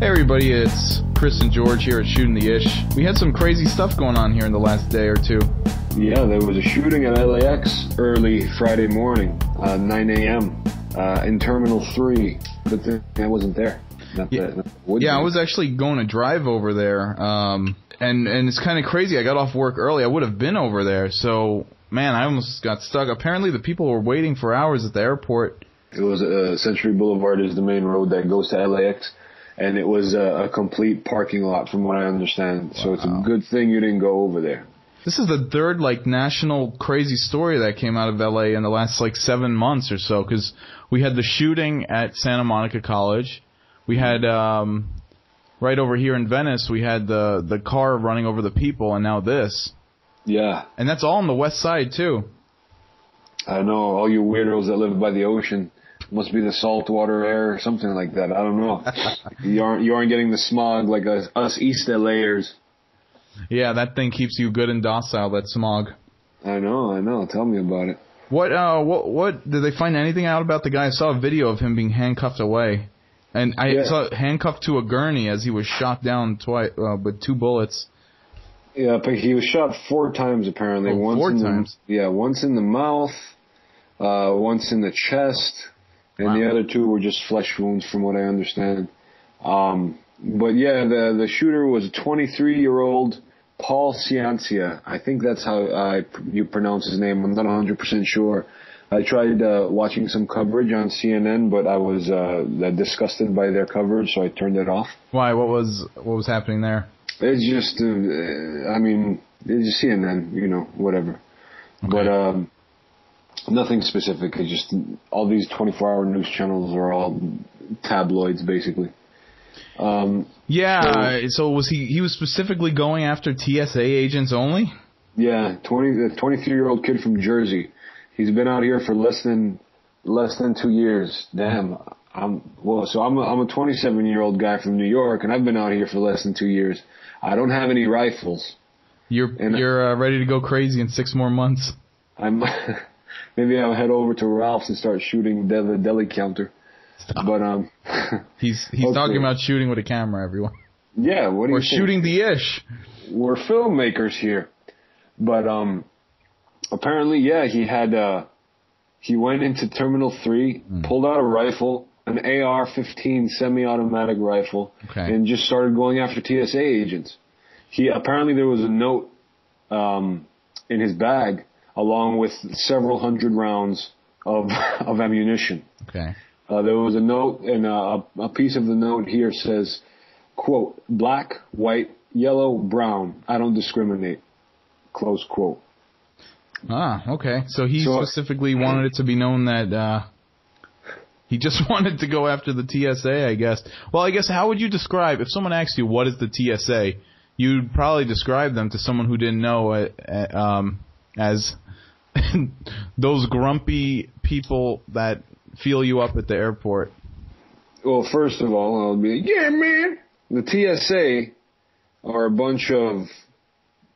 Hey everybody, it's Chris and George here at Shooting the Ish. We had some crazy stuff going on here in the last day or two. Yeah, there was a shooting at LAX early Friday morning, 9 a.m. In Terminal 3. Good thing I wasn't there. I was actually going to drive over there, and it's kind of crazy. I got off work early. I would have been over there, so, man, I almost got stuck. Apparently the people were waiting for hours at the airport. It was Century Boulevard is the main road that goes to LAX. And it was a complete parking lot, from what I understand. So it's a good thing you didn't go over there. This is the third, national crazy story that came out of L.A. in the last, 7 months or so. Because we had the shooting at Santa Monica College. We had, right over here in Venice, we had the car running over the people, and now this. Yeah. And that's all on the west side, too. I know, all you weirdos that live by the ocean. Must be the saltwater air or something like that. I don't know. You aren't getting the smog like us East LAers. Yeah, that thing keeps you good and docile, that smog. I know. Tell me about it. What did they find anything out about the guy? I saw a video of him being handcuffed away. And I saw handcuffed to a gurney as he was shot down twice with 2 bullets. Yeah, but he was shot 4 times apparently. Oh, four times? Once in the mouth, once in the chest. And the other 2 were just flesh wounds, from what I understand. But yeah, the shooter was a 23-year-old Paul Ciancia. I think that's how you pronounce his name. I'm not 100% sure. I tried watching some coverage on CNN, but I was disgusted by their coverage, so I turned it off. Why? What was happening there? It's just, it's just CNN, whatever. Okay. But nothing specific. It's just all these 24-hour news channels are all tabloids, basically. So was he was specifically going after TSA agents only? Yeah, the 23-year-old kid from Jersey. He's been out here for less than 2 years. Damn. I'm a 27-year-old guy from New York, and I've been out here for less than 2 years. I don't have any rifles. You're ready to go crazy in 6 more months. Maybe I'll head over to Ralph's and start shooting the deli counter. Stop. But he's talking about shooting with a camera, everyone. Yeah, what do you think? We're shooting the ish. We're filmmakers here. But apparently, he went into Terminal 3, pulled out a rifle, an AR-15 semi-automatic rifle, and just started going after TSA agents. Apparently there was a note in his bag, along with several hundred rounds of ammunition. Okay. There was a note, and a piece of the note here says, quote, black, white, yellow, brown, I don't discriminate, close quote. Okay. So he specifically wanted it to be known that he just wanted to go after the TSA, I guess. Well, I guess how would you describe, if someone asked you what is the TSA, you'd probably describe them to someone who didn't know as those grumpy people that feel you up at the airport. Well, first of all, I'll be yeah, man. The TSA are a bunch of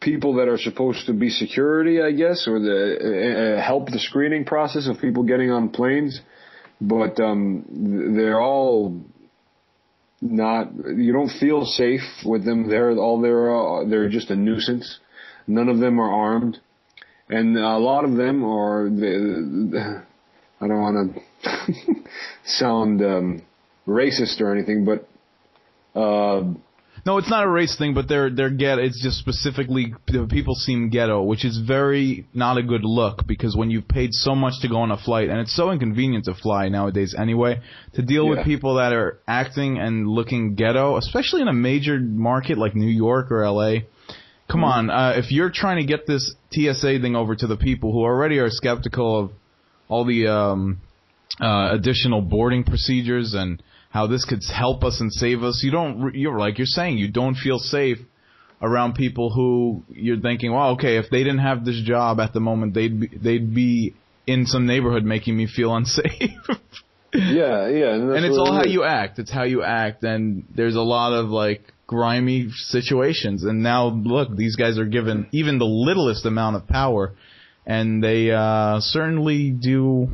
people that are supposed to be security, I guess, or help the screening process of people getting on planes. But they're all not. You don't feel safe with them. They're just a nuisance. None of them are armed. And a lot of them are, I don't want to sound racist or anything, but... No, it's not a race thing, but they're ghetto. It's just specifically, people seem ghetto, which is very not a good look, because when you've paid so much to go on a flight, and it's so inconvenient to fly nowadays anyway, to deal with people that are acting and looking ghetto, especially in a major market like New York or L.A., come on, if you're trying to get this TSA thing over to the people who already are skeptical of all the additional boarding procedures and how this could help us and save us, you're like you're saying, you don't feel safe around people who you're thinking, well, okay, if they didn't have this job at the moment, they'd be in some neighborhood making me feel unsafe. Yeah. And it's all how you act. It's how you act, and there's a lot of grimy situations. And now, look, these guys are given even the littlest amount of power, and they certainly do.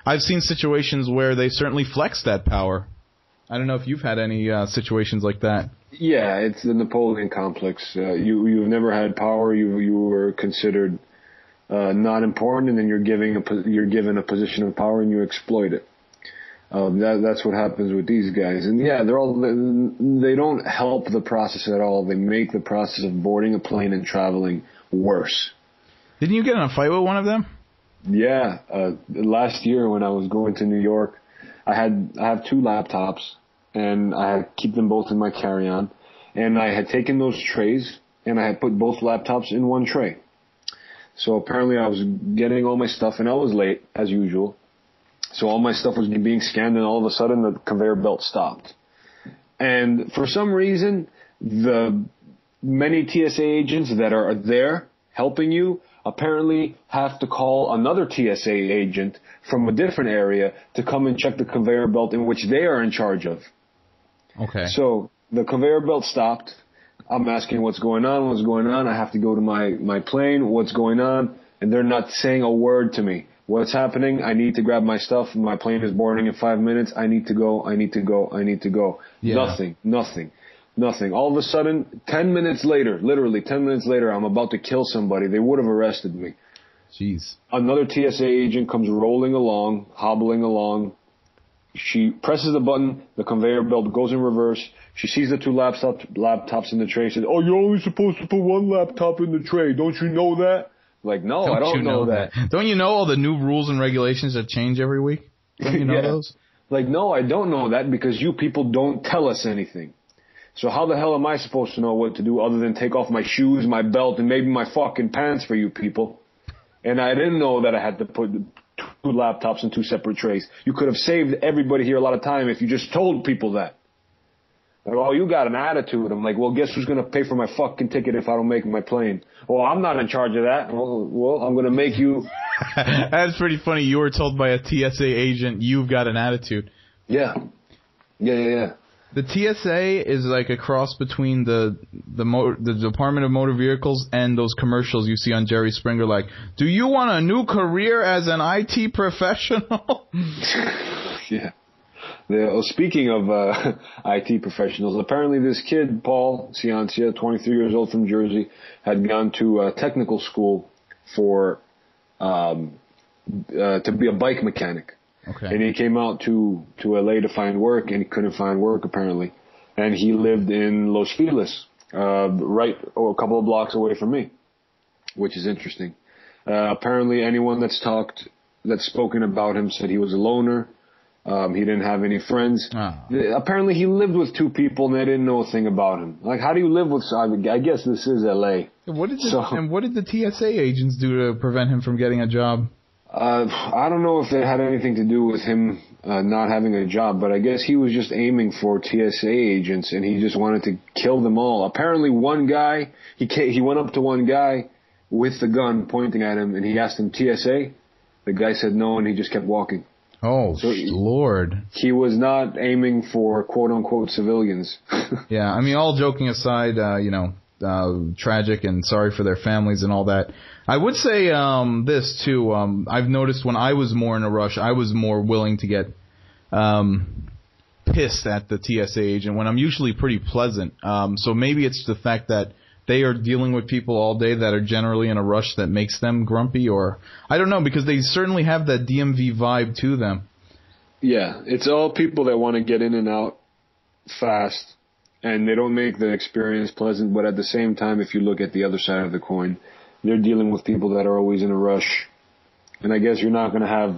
I've seen situations where they certainly flex that power. I don't know if you've had any situations like that. Yeah, it's the Napoleon complex. You've never had power. You were considered not important, and then you're given a position of power and you exploit it. That's what happens with these guys. And yeah, they don't help the process at all. They make the process of boarding a plane and traveling worse. Didn't you get in a fight with one of them? Yeah, last year when I was going to New York, I have 2 laptops, and I had keep them both in my carry-on, and I had taken those trays and I had put both laptops in one tray. So apparently I was getting all my stuff, and I was late as usual. So all my stuff was being scanned, and all of a sudden the conveyor belt stopped. And for some reason, the many TSA agents that are there helping you apparently have to call another TSA agent from a different area to come and check the conveyor belt in which they are in charge of. Okay. So the conveyor belt stopped. I'm asking what's going on. I have to go to my plane. What's going on? And they're not saying a word to me. What's happening? I need to grab my stuff. My plane is boarding in 5 minutes. I need to go. Yeah. Nothing. All of a sudden, 10 minutes later, literally 10 minutes later, I'm about to kill somebody. They would have arrested me. Jeez. Another TSA agent comes hobbling along. She presses the button. The conveyor belt goes in reverse. She sees the 2 laptops in the tray. Says, "Oh, you're only supposed to put 1 laptop in the tray. Don't you know that?" Like, no, I don't know that. Don't you know all the new rules and regulations that change every week? Don't you know those? Like, no, I don't know that because you people don't tell us anything. So how the hell am I supposed to know what to do other than take off my shoes, my belt, and maybe my fucking pants for you people? And I didn't know that I had to put 2 laptops in 2 separate trays. You could have saved everybody here a lot of time if you just told people that. Like, oh, you got an attitude. I'm like, well, guess who's going to pay for my fucking ticket if I don't make my plane? Well, I'm not in charge of that. Well, I'm going to make you. That's pretty funny. You were told by a TSA agent you've got an attitude. Yeah. The TSA is like a cross between the Department of Motor Vehicles and those commercials you see on Jerry Springer, like, do you want a new career as an IT professional? Yeah. Speaking of IT professionals, apparently this kid, Paul Ciancia, 23 years old from Jersey, had gone to technical school for to be a bike mechanic. Okay. And he came out to LA to find work, and he couldn't find work apparently. And he lived in Los Feliz, a couple of blocks away from me, which is interesting. Apparently anyone that's spoken about him said he was a loner. He didn't have any friends. Oh. Apparently he lived with 2 people and they didn't know a thing about him. Like, how do you live with, I guess this is LA. And what did the TSA agents do to prevent him from getting a job? I don't know if it had anything to do with him not having a job, but I guess he was just aiming for TSA agents and he just wanted to kill them all. Apparently one guy, he went up to one guy with the gun pointing at him and he asked him, TSA? The guy said no and he just kept walking. Oh, so Lord. He was not aiming for quote-unquote civilians. Yeah, I mean, all joking aside, tragic and sorry for their families and all that. I would say this, too. I've noticed when I was more in a rush, I was more willing to get pissed at the TSA agent when I'm usually pretty pleasant. So maybe it's the fact that they are dealing with people all day that are generally in a rush that makes them grumpy, or I don't know, because they certainly have that DMV vibe to them. Yeah, it's all people that want to get in and out fast, and they don't make the experience pleasant, but at the same time, if you look at the other side of the coin, they're dealing with people that are always in a rush, and I guess you're not going to have,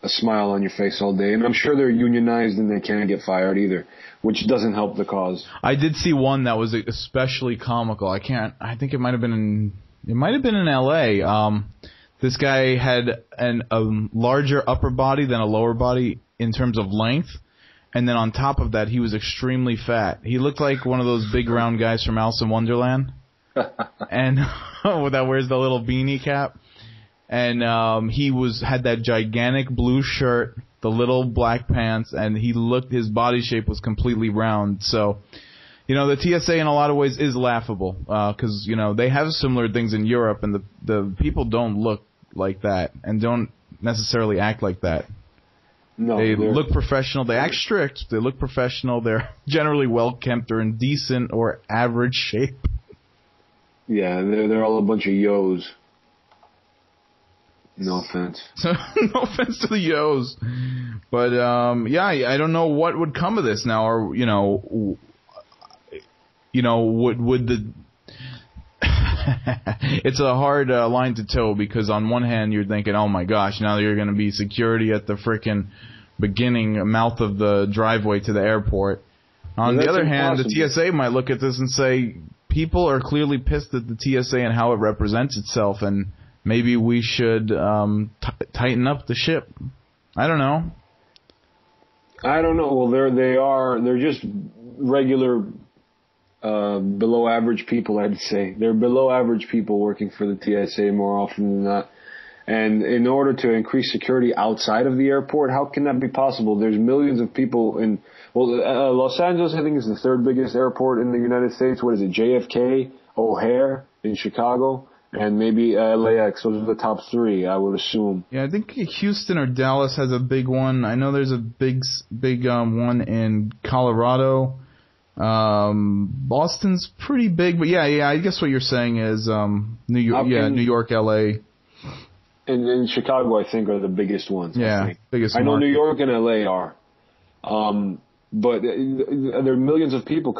a smile on your face all day, and I'm sure they're unionized and they can't get fired either, which doesn't help the cause. I did see one that was especially comical. I think it might have been in LA. This guy had a larger upper body than a lower body in terms of length, and then on top of that, he was extremely fat. He looked like one of those big round guys from Alice in Wonderland, and that wears the little beanie cap. And he had that gigantic blue shirt, the little black pants, and his body shape was completely round. So, the TSA in a lot of ways is laughable, because, they have similar things in Europe, and the people don't look like that and don't necessarily act like that. No, they look professional. They act strict. They look professional. They're generally well kept. They're in decent or average shape. Yeah, they're all a bunch of yos. No offense. No offense to the yos, but yeah, I don't know what would come of this now, or would the it's a hard line to toe, because on one hand you're thinking, oh my gosh, now you're going to be security at the frickin' beginning mouth of the driveway to the airport. On the other hand, the TSA might look at this and say, people are clearly pissed at the TSA and how it represents itself, and maybe we should tighten up the ship. I don't know. Well, they're just regular below average people, I'd say. They're below average people working for the TSA more often than not. And in order to increase security outside of the airport, how can that be possible? There's millions of people in, Los Angeles, I think, is the third biggest airport in the United States. What is it? JFK, O'Hare in Chicago, and maybe LAX. Those are the top three, I would assume. Yeah, I think Houston or Dallas has a big one. I know there's a big one in Colorado. Boston's pretty big, but yeah, I guess what you're saying is New York, LA. And Chicago, I think, are the biggest ones. Yeah, biggest. I know New York and LA are. But there are millions of people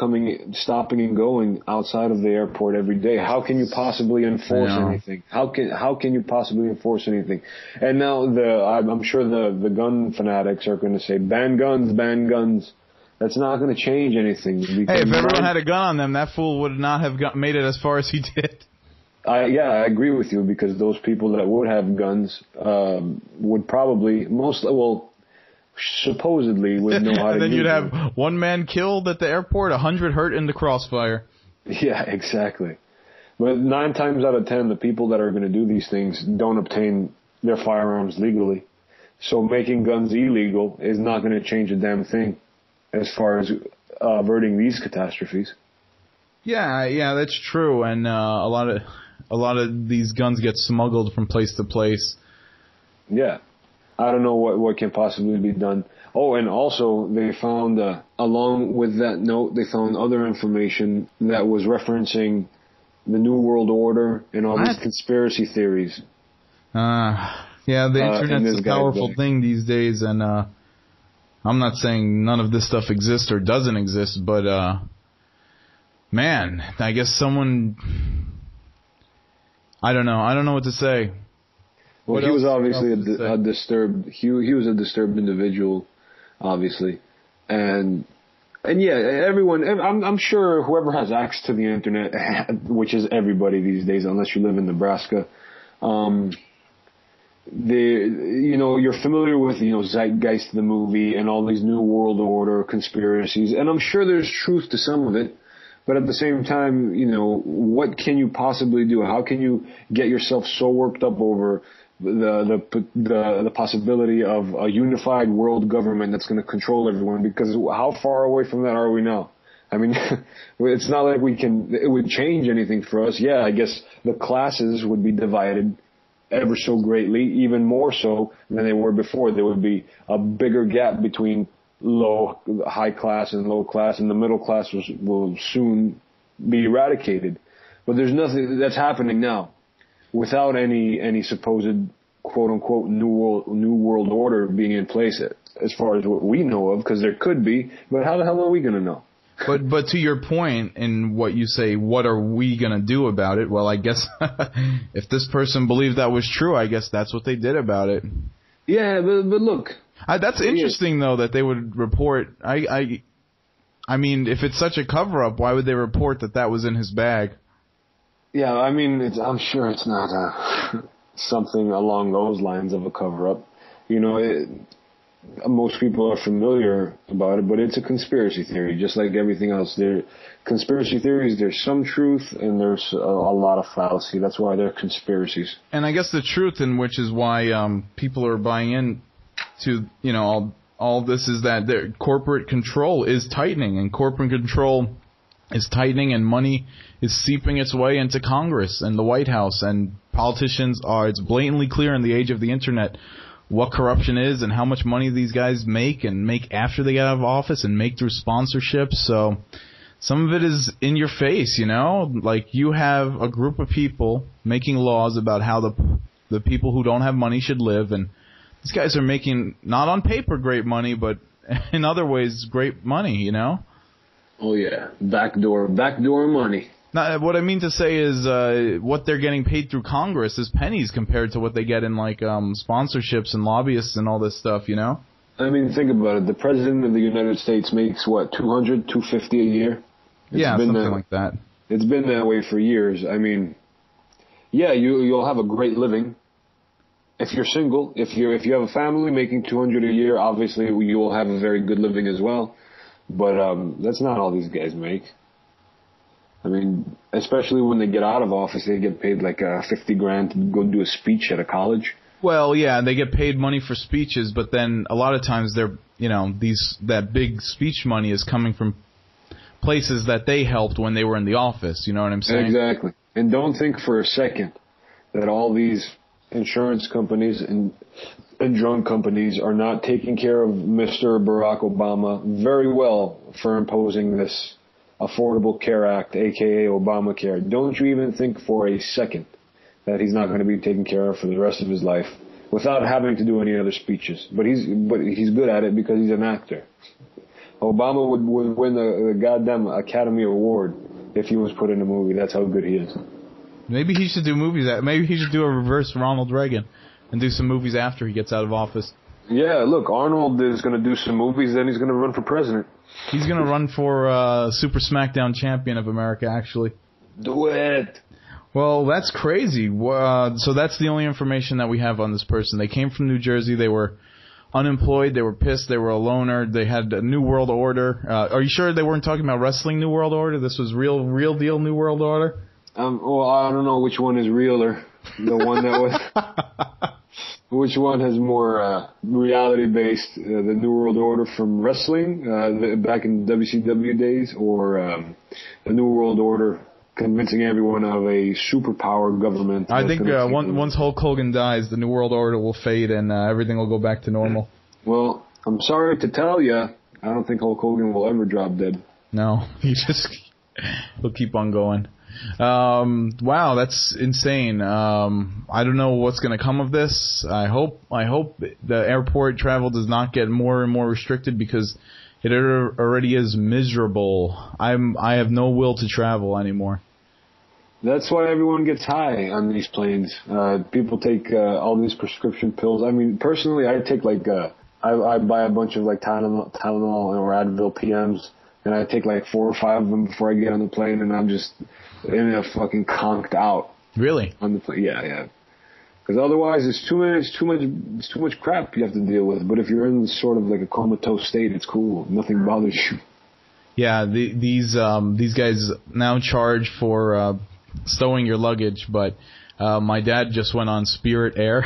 stopping and going outside of the airport every day. How can you possibly enforce anything? How can you possibly enforce anything? And now I'm sure the gun fanatics are going to say, ban guns, ban guns. That's not going to change anything. Hey, if everyone had a gun on them, that fool would not have made it as far as he did. I agree with you, because those people that would have guns would probably supposedly would know how to use them. And then you'd have one man killed at the airport, 100 hurt in the crossfire. Yeah, exactly. But 9 times out of 10, the people that are going to do these things don't obtain their firearms legally. So making guns illegal is not going to change a damn thing as far as averting these catastrophes. Yeah, that's true. And a lot of these guns get smuggled from place to place. Yeah. I don't know what can possibly be done. Oh, and also they found, along with that note, they found other information that was referencing the New World Order and all these conspiracy theories. Yeah, the internet's a powerful thing these days, and I'm not saying none of this stuff exists or doesn't exist, but man, I guess someone, I don't know what to say. Well, he was obviously a disturbed. He was a disturbed individual, obviously, and yeah, everyone. I'm sure whoever has access to the internet, which is everybody these days, unless you live in Nebraska, you're familiar with Zeitgeist, the movie, and all these New World Order conspiracies, and I'm sure there's truth to some of it. But at the same time, what can you possibly do? How can you get yourself so worked up over the possibility of a unified world government that's going to control everyone? Because how far away from that are we now? I mean, it's not like it would change anything for us. Yeah, I guess the classes would be divided ever so greatly, even more so than they were before. There would be a bigger gap between high class and low class, and the middle class will soon be eradicated. But there's nothing that's happening now without any supposed quote unquote new world order being in place, as far as what we know of, because there could be, but how the hell are we going to know? But to your point, in what you say, what are we going to do about it? Well, I guess if this person believed that was true, I guess that's what they did about it. Yeah, but look. That's interesting, though, that they would report. I mean, if it's such a cover-up, why would they report that was in his bag? Yeah, I mean, I'm sure it's not something along those lines of a cover-up. Most people are familiar about it, but it's a conspiracy theory, just like everything else. Conspiracy theories, there's some truth and there's a lot of fallacy. That's why they're conspiracies. And I guess the truth, in which is why people are buying in to all this, is that their corporate control is tightening, and corporate control is tightening, and money is seeping its way into Congress and the White House, and politicians it's blatantly clear in the age of the internet what corruption is and how much money these guys make and make after they get out of office and make through sponsorships. So some of it is in your face, you know? Like, you have a group of people making laws about how the people who don't have money should live, and these guys are making, not on paper, great money, but in other ways, great money, you know? Oh, yeah. Backdoor money. Now, what I mean to say is what they're getting paid through Congress is pennies compared to what they get in, like, sponsorships and lobbyists and all this stuff, you know? I mean, think about it. The President of the United States makes, what, $200, $250 a year? Something like that. It's been that way for years. I mean, yeah, you'll have a great living if you're single. If you have a family making $200 a year, obviously you will have a very good living as well. But that's not all these guys make. I mean, especially when they get out of office, they get paid like $50,000 to go do a speech at a college. Well, yeah, they get paid money for speeches, but then a lot of times they're, you know, that big speech money is coming from places that they helped when they were in the office. You know what I'm saying? Exactly. And don't think for a second that all these insurance companies and drug companies are not taking care of Mr. Barack Obama very well for imposing this Affordable Care Act, a.k.a. Obamacare. Don't you even think for a second that he's not going to be taken care of for the rest of his life without having to do any other speeches. But he's good at it because he's an actor. Obama would win the goddamn Academy Award if he was put in a movie. That's how good he is. Maybe he should do movies. Maybe he should do a reverse Ronald Reagan and do some movies after he gets out of office. Yeah, look, Arnold is going to do some movies, then he's going to run for president. He's going to run for Super SmackDown Champion of America, actually. Do it. Well, that's crazy. So that's the only information that we have on this person. They came from New Jersey. They were unemployed. They were pissed. They were a loner. They had a New World Order. Are you sure they weren't talking about wrestling New World Order? This was real deal New World Order? Well, I don't know which one is realer. The one that was... Which one has more reality-based, the New World Order from wrestling back in WCW days, or the New World Order convincing everyone of a superpower government? I think once Hulk Hogan dies, the New World Order will fade and everything will go back to normal. Well, I'm sorry to tell you, I don't think Hulk Hogan will ever drop dead. No, he'll keep on going. Wow, that's insane. I don't know what's going to come of this. I hope the airport travel does not get more and more restricted because it already is miserable. I have no will to travel anymore. That's why everyone gets high on these planes. People take all these prescription pills. I mean, personally, I take I buy a bunch of like Tylenol or Advil PMs, and I take like 4 or 5 of them before I get on the plane, and I'm just ended up fucking conked out. Really? On the plane, yeah. Because otherwise, it's too much crap you have to deal with. But if you're in sort of like a comatose state, it's cool. Nothing bothers you. Yeah, these guys now charge for stowing your luggage, but my dad just went on Spirit Air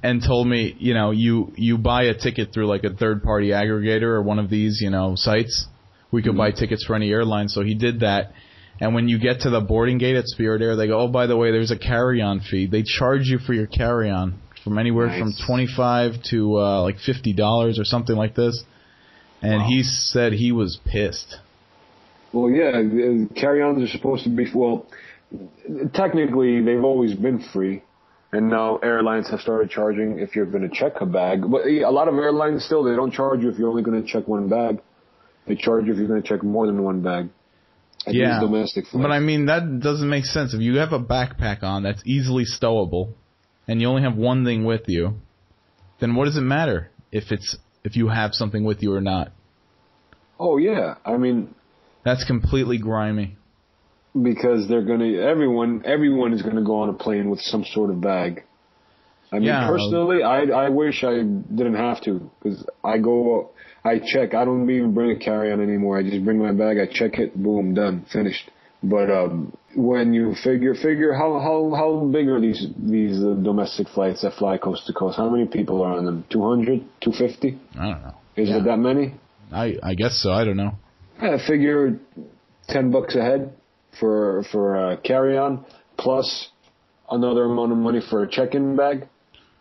and told me, you know, you buy a ticket through like a third-party aggregator or one of these, you know, sites. We could buy tickets for any airline, so he did that. And when you get to the boarding gate at Spirit Air, they go, oh, by the way, there's a carry-on fee. They charge you for your carry-on from anywhere from $25 to like $50 or something like this. And he said he was pissed. Well, yeah, carry-ons are supposed to be, well, technically they've always been free. And now airlines have started charging if you're going to check a bag. But a lot of airlines still, they don't charge you if you're only going to check one bag. They charge you if you're going to check more than one bag. Yeah, domestic flights. But I mean, that doesn't make sense. If you have a backpack on that's easily stowable, and you only have one thing with you, then what does it matter if you have something with you or not? Oh yeah, I mean, that's completely grimy. Because everyone is gonna go on a plane with some sort of bag. I mean, personally, I wish I didn't have to, because I check. I don't even bring a carry-on anymore. I just bring my bag, I check it, boom, done, finished. But when you figure how big are these domestic flights that fly coast to coast? How many people are on them? 200, 250? I don't know. Is it that many? I guess so. I don't know. I figure $10 a head for a carry-on plus another amount of money for a check-in bag.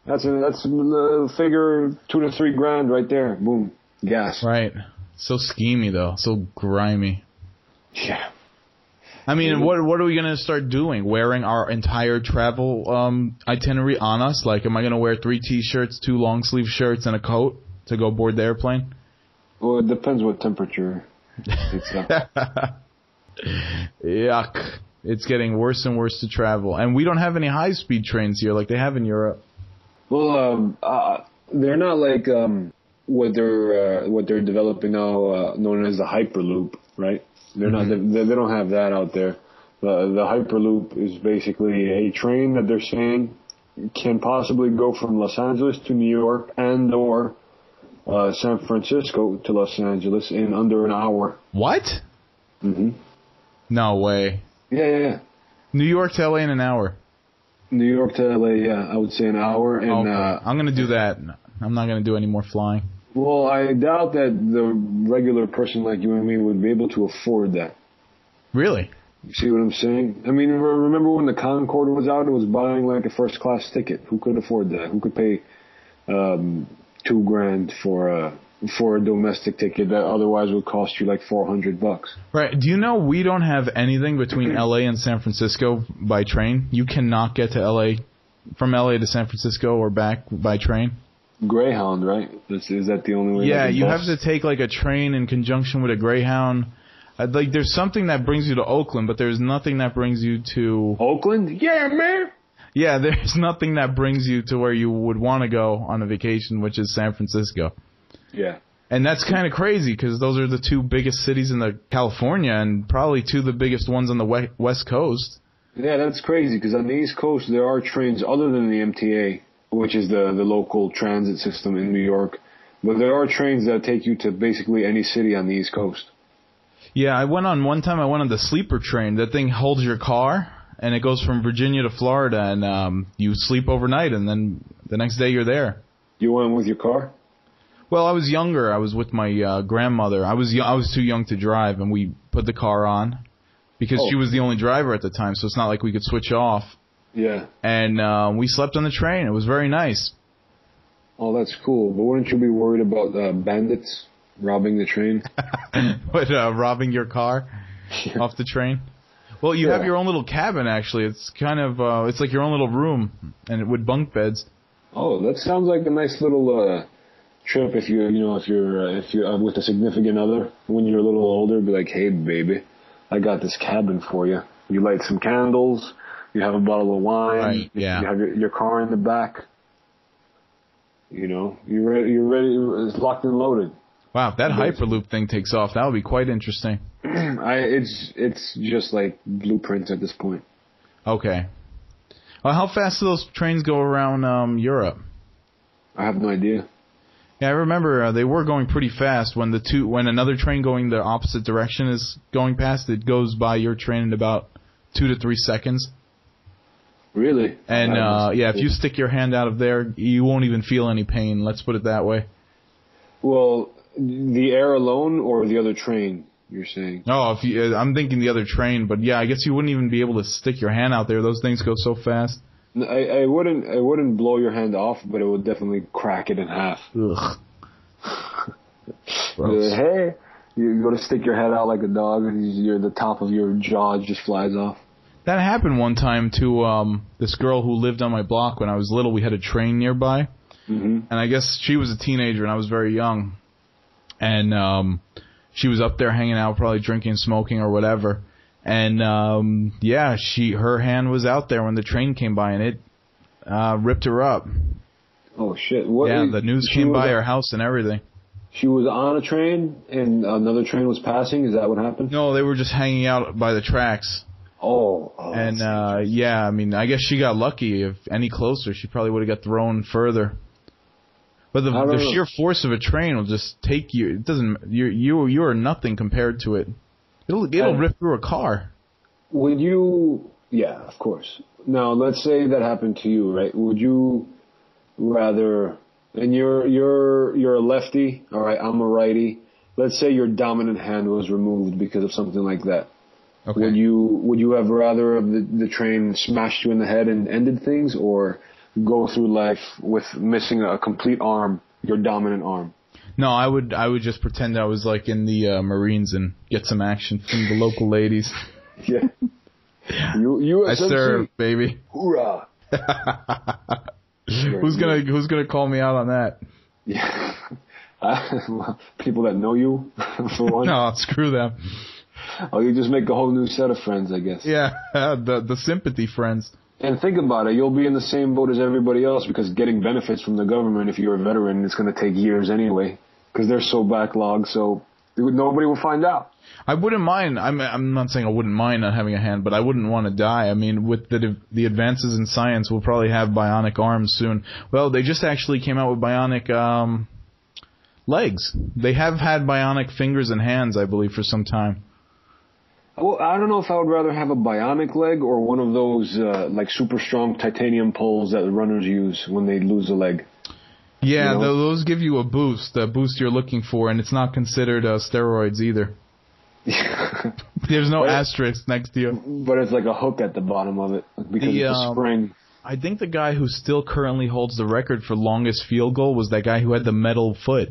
That's figure 2 to 3 grand right there. Boom, gas. Right. So schemy though, so grimy. Yeah. I mean, what are we gonna start doing? Wearing our entire travel itinerary on us? Like, am I gonna wear 3 t-shirts, 2 long sleeve shirts, and a coat to go board the airplane? Well, it depends what temperature it's at. Yuck. It's getting worse and worse to travel. And we don't have any high-speed trains here like they have in Europe. Well, they're not like what they're developing now, known as the Hyperloop, right? They're not. They don't have that out there. The Hyperloop is basically a train that they're saying can possibly go from Los Angeles to New York and/or San Francisco to Los Angeles in under an hour. What? Mm-hmm. No way. Yeah. New York to LA in an hour. New York to LA, yeah, I would say an hour. And okay. I'm gonna do that. I'm not gonna do any more flying. Well, I doubt that the regular person like you and me would be able to afford that. Really? You see what I'm saying? I mean, remember when the Concorde was out? It was buying like a first class ticket. Who could afford that? Who could pay $2,000 for a domestic ticket that otherwise would cost you like $400? Right. Do you know we don't have anything between LA and San Francisco by train? You cannot get to LA from LA to San Francisco or back by train. Greyhound, right? Is that the only way? Yeah, you have to take like a train in conjunction with a Greyhound. Like there's something that brings you to Oakland, but there's nothing that brings you to Oakland. Yeah, man. Yeah, there's nothing that brings you to where you would want to go on a vacation, which is San Francisco. Yeah. And that's kind of crazy because those are the 2 biggest cities in California and probably 2 of the biggest ones on the West Coast. Yeah, that's crazy because on the East Coast there are trains other than the MTA, which is the local transit system in New York. But there are trains that take you to basically any city on the East Coast. Yeah, one time I went on the sleeper train. That thing holds your car, and it goes from Virginia to Florida, and you sleep overnight, and then the next day you're there. You went with your car? Well, I was younger. I was with my grandmother. I was too young to drive, and we put the car on because she was the only driver at the time, so it's not like we could switch off. Yeah. And we slept on the train. It was very nice. Oh, that's cool. But wouldn't you be worried about bandits robbing the train? What, robbing your car off the train? Well, you have your own little cabin, actually. It's kind of, it's like your own little room, and with bunk beds. Oh, that sounds like a nice little trip if you're with a significant other. When you're a little older, be like, hey, baby, I got this cabin for you. You light some candles. You have a bottle of wine. Right, yeah. You have your car in the back. You know, you're ready. It's locked and loaded. Wow, if that Hyperloop thing takes off, that would be quite interesting. It's just like blueprints at this point. Okay. Well, how fast do those trains go around Europe? I have no idea. Yeah, I remember they were going pretty fast. When another train going the opposite direction is going past, it goes by your train in about 2 to 3 seconds. Really? And if you stick your hand out of there, you won't even feel any pain. Let's put it that way. Well, the air alone or the other train, you're saying? Oh, I'm thinking the other train, but yeah, I guess you wouldn't even be able to stick your hand out there. Those things go so fast. I wouldn't blow your hand off, but it would definitely crack it in half. Ugh. Hey, you go to stick your head out like a dog, and the top of your jaw just flies off. That happened one time to this girl who lived on my block when I was little. We had a train nearby, and I guess she was a teenager and I was very young, and she was up there hanging out, probably drinking, smoking, or whatever. And her hand was out there when the train came by, and it ripped her up. Oh shit! The news came by her house and everything. She was on a train, and another train was passing. Is that what happened? No, they were just hanging out by the tracks. And I mean, I guess she got lucky. If any closer, she probably would have got thrown further. But the sheer force of a train will just take you. It doesn't. You are nothing compared to it. It'll rip through a car. Would you? Yeah, of course. Now, let's say that happened to you, right? Would you rather? And you're a lefty, all right? I'm a righty. Let's say your dominant hand was removed because of something like that. Okay. Would you have rather the train smashed you in the head and ended things, or go through life with missing a complete arm, your dominant arm? No, I would just pretend I was like in the Marines and get some action from the local ladies. Yeah. USMC. I serve, baby. Hoorah. Who's gonna call me out on that? Yeah. People that know you, for one. No, screw them. Oh, you just make a whole new set of friends, I guess. Yeah, the sympathy friends. And think about it, you'll be in the same boat as everybody else because getting benefits from the government, if you're a veteran, it's going to take years anyway because they're so backlogged, so nobody will find out. I wouldn't mind. I'm not saying I wouldn't mind not having a hand, but I wouldn't want to die. I mean, with the advances in science, we'll probably have bionic arms soon. Well, they just actually came out with bionic legs. They have had bionic fingers and hands, I believe, for some time. Well, I don't know if I would rather have a bionic leg or one of those like super strong titanium poles that the runners use when they lose a leg. Yeah, you know? those give you a boost you're looking for, and it's not considered steroids either. There's no asterisk next to you. But it's like a hook at the bottom of it because of the spring. I think the guy who still currently holds the record for longest field goal was that guy who had the metal foot.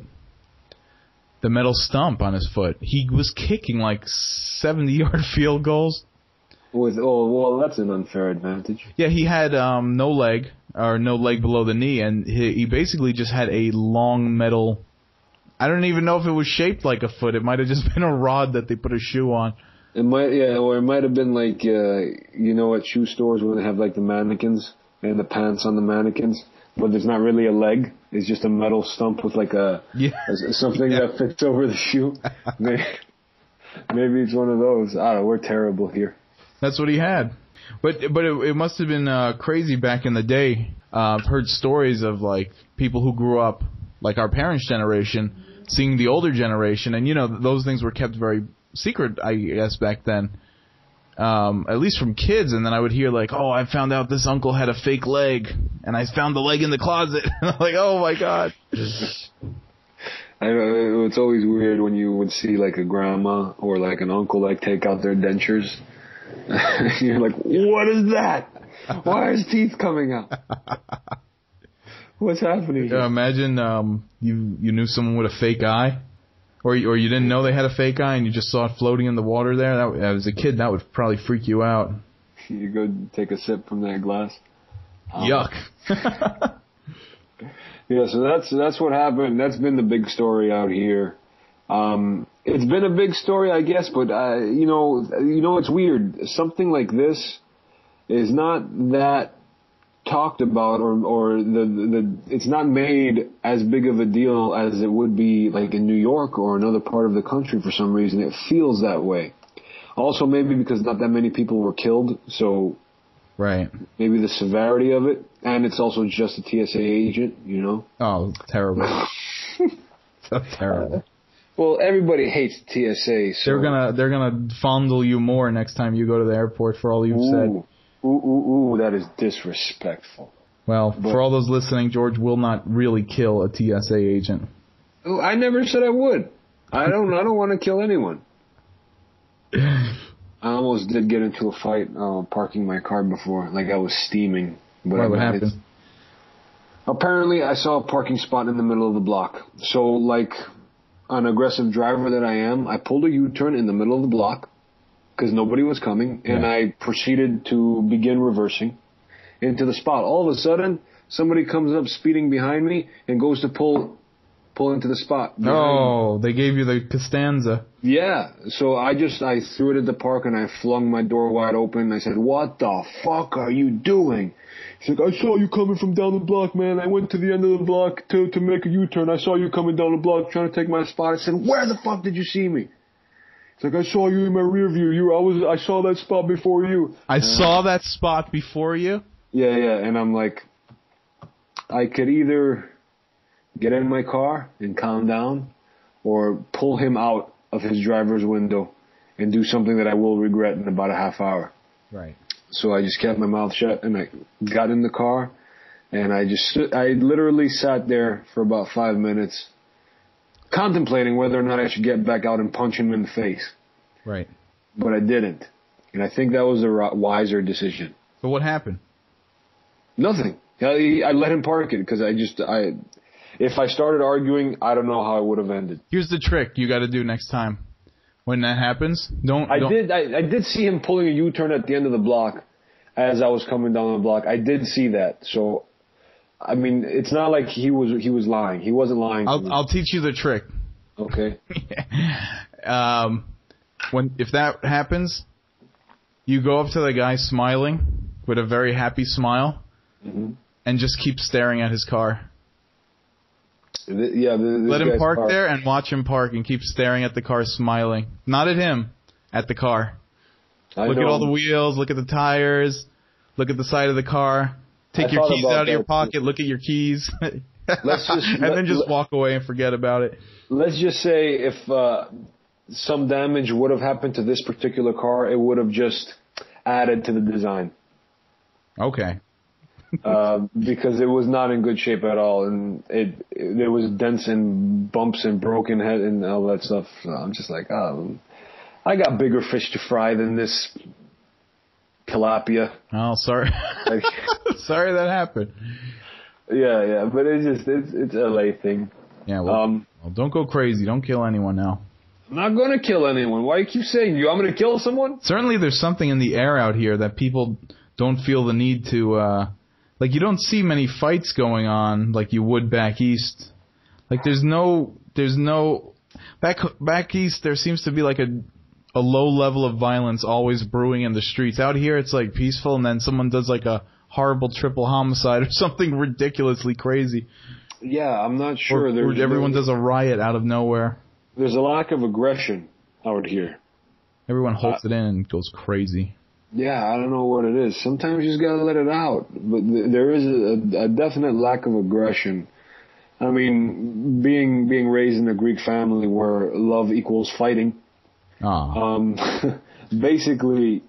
The metal stump on his foot. He was kicking like 70-yard field goals. Well, that's an unfair advantage. Yeah, he had no leg below the knee, and he basically just had a long metal. I don't even know if it was shaped like a foot. It might have just been a rod that they put a shoe on. It might, yeah, or it might have been like you know, at shoe stores when they have like the mannequins and the pants on the mannequins. But there's not really a leg. It's just a metal stump with like something that fits over the shoe. Maybe it's one of those. I don't know. We're terrible here. That's what he had. But it must have been crazy back in the day. I've heard stories of like people who grew up like our parents' generation, seeing the older generation, and you know those things were kept very secret, I guess, back then. At least from kids, and then I would hear like, oh, I found out this uncle had a fake leg, and I found the leg in the closet. And I'm like, oh my god. I know, it's always weird when you would see like a grandma or like an uncle like take out their dentures. You're like, what is that? Why are his teeth coming out? What's happening here? Imagine you knew someone with a fake eye. Or you didn't know they had a fake eye and you just saw it floating in the water there. As a kid, that would probably freak you out. You go take a sip from that glass. Yuck. Yeah, so that's what happened. That's been the big story out here. It's been a big story, I guess, but you know, it's weird. Something like this is not that talked about or it's not made as big of a deal as it would be like in New York or another part of the country for some reason. It feels that way. Also maybe because not that many people were killed, so right. Maybe the severity of it, and it's also just a TSA agent, you know? Oh, terrible. So terrible. Well, everybody hates TSA, so they're gonna fondle you more next time you go to the airport for all you've said. Ooh, that is disrespectful. Well, for all those listening, George will not really kill a TSA agent. Oh, I never said I would. I don't want to kill anyone. I almost did get into a fight parking my car before, like I was steaming. But what happened? Apparently, I saw a parking spot in the middle of the block. So, like an aggressive driver that I am, I pulled a U-turn in the middle of the block, because nobody was coming, and I proceeded to begin reversing into the spot. All of a sudden, somebody comes up speeding behind me and goes to pull into the spot. Oh, they gave you the Costanza. Yeah, so I threw it at the park and I flung my door wide open. I said, what the fuck are you doing? He's like, I saw you coming from down the block, man. I went to the end of the block to make a U-turn. I saw you coming down the block trying to take my spot. I said, where the fuck did you see me? It's like, I saw you in my rear view. I saw that spot before you. I saw that spot before you? Yeah. And I'm like, I could either get in my car and calm down or pull him out of his driver's window and do something that I will regret in about a half hour. Right. So I just kept my mouth shut and I got in the car and I literally sat there for about 5 minutes contemplating whether or not I should get back out and punch him in the face. Right. But I didn't. And I think that was a wiser decision. So what happened? Nothing. I let him park it because if I started arguing, I don't know how it would have ended. Here's the trick you got to do next time. When that happens, I did see him pulling a U-turn at the end of the block as I was coming down the block. I did see that. So, I mean, it's not like he was lying. He wasn't lying. I'll teach you the trick. Okay. If that happens, you go up to the guy smiling with a very happy smile, and just keep staring at his car. Let him park there and watch him park and keep staring at the car smiling. Not at him, at the car. Look at all the wheels, look at the tires, look at the side of the car. Take your keys out of your pocket, look at your keys. And then just walk away and forget about it. Let's just say if some damage would have happened to this particular car, it would have just added to the design. Okay. Because it was not in good shape at all, and there was dents and bumps and broken head and all that stuff. So I'm just like, I got bigger fish to fry than this tilapia. Oh, sorry. Sorry that happened. Yeah, but it's a LA thing. Yeah, well, don't go crazy. Don't kill anyone now. I'm not going to kill anyone. Why do you keep saying I'm going to kill someone? Certainly there's something in the air out here that people don't feel the need to... Like, you don't see many fights going on like you would back east. Like, there's no back east. There seems to be like a low level of violence always brewing in the streets. Out here, it's like peaceful, and then someone does like a horrible triple homicide or something ridiculously crazy. Yeah, I'm not sure. Or everyone does a riot out of nowhere. There's a lack of aggression out here. Everyone holds it in and goes crazy. Yeah, I don't know what it is. Sometimes you just gotta let it out. But there is a definite lack of aggression. I mean, being raised in a Greek family where love equals fighting. Basically,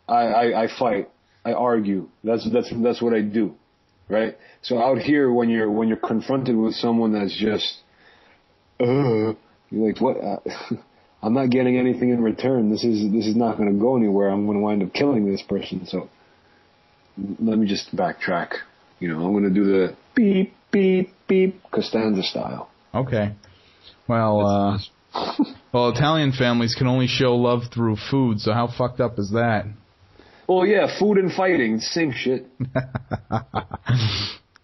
I fight. I argue. That's what I do, right? So out here, when you're confronted with someone that's just, you're like, what? I'm not getting anything in return. This is not going to go anywhere. I'm going to wind up killing this person. So let me just backtrack. I'm going to do the beep, beep, beep Costanza style. Okay. Well, Italian families can only show love through food, so how fucked up is that? Well, yeah, food and fighting, same shit.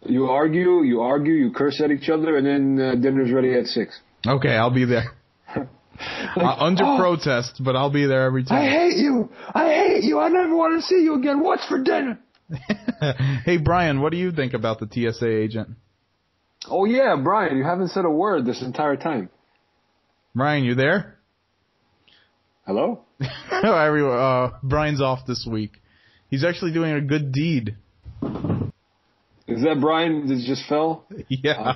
You argue, you curse at each other, and then dinner's ready at 6. Okay, I'll be there. Under protest, but I'll be there every time. I hate you. I never want to see you again. What's for dinner? Hey, Brian, what do you think about the TSA agent? Oh, yeah, Brian, you haven't said a word this entire time. Brian, you there? Hello? Brian's off this week. He's actually doing a good deed. Is that Brian that just fell? Yeah.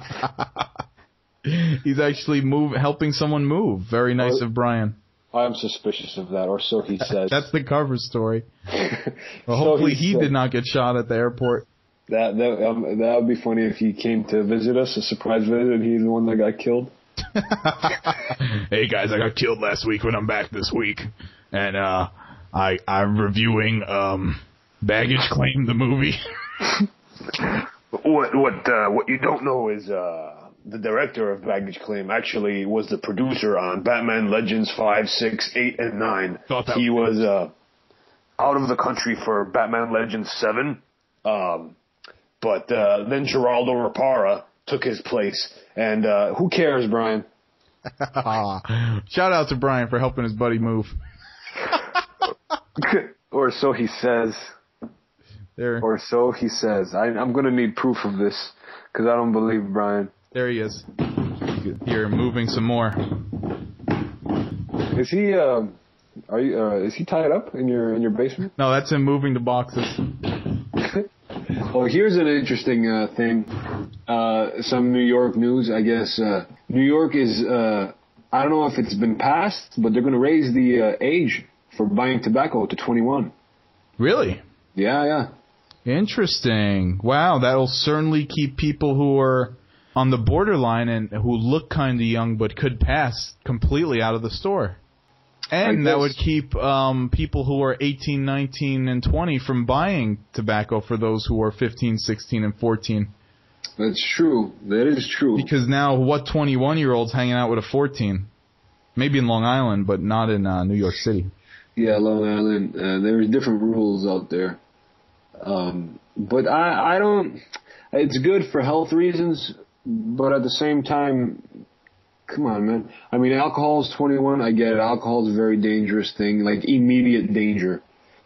He's actually helping someone move. Very nice of Brian. I'm suspicious of that, or so he says. That's the cover story. Well, hopefully he did not get shot at the airport. That would be funny if he came to visit us, a surprise visit, and he's the one that got killed. Hey guys, I got killed last week when I'm back this week, and I'm reviewing Baggage Claim, the movie. What you don't know is the director of Baggage Claim actually was the producer on Batman Legends 5, 6, 8, and 9. He was out of the country for Batman Legends 7, but then Geraldo Rapara took his place. And who cares, Brian? Shout out to Brian for helping his buddy move. Or so he says. Or so he says. I'm going to need proof of this because I don't believe Brian. There he is. Here, moving some more. Is he? Is he tied up in your basement? No, that's him moving the boxes. Well, here's an interesting thing. Some New York news, I guess. New York is, I don't know if it's been passed, but they're going to raise the age for buying tobacco to 21. Really? Yeah. Interesting. Wow, that'll certainly keep people who are on the borderline and who look kind of young but could pass completely out of the store. And that would keep people who are 18, 19, and 20 from buying tobacco for those who are 15, 16, and 14. That's true. That is true. Because now, what 21-year-old's hanging out with a 14? Maybe in Long Island, but not in New York City. Yeah, Long Island. There's different rules out there. But I don't... It's good for health reasons, but at the same time, come on, man. I mean, alcohol is 21. I get it. Alcohol is a very dangerous thing, like immediate danger.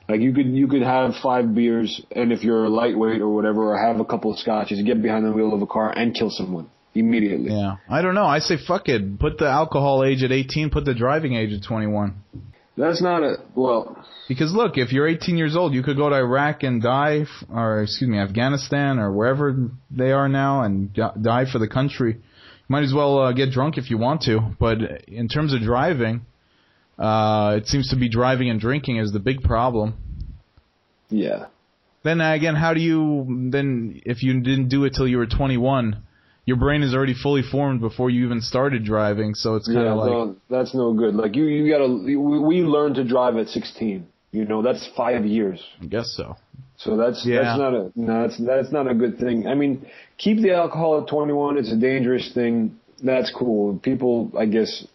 Like you could have 5 beers, and if you're a lightweight or whatever, or have a couple of scotches, get behind the wheel of a car and kill someone immediately. Yeah, I don't know. I say fuck it. Put the alcohol age at 18. Put the driving age at 21. That's not Because look, if you're 18 years old, you could go to Iraq and die, Afghanistan or wherever they are now, and die for the country. You might as well get drunk if you want to. But in terms of driving, it seems to be driving and drinking is the big problem. Yeah. Then again, if you didn't do it till you were 21, your brain is already fully formed before you even started driving, so it's kind of like... No, that's no good. Like, you gotta... We learned to drive at 16. You know, that's 5 years. I guess so. So that's not a good thing. I mean, keep the alcohol at 21. It's a dangerous thing. That's cool. People, I guess,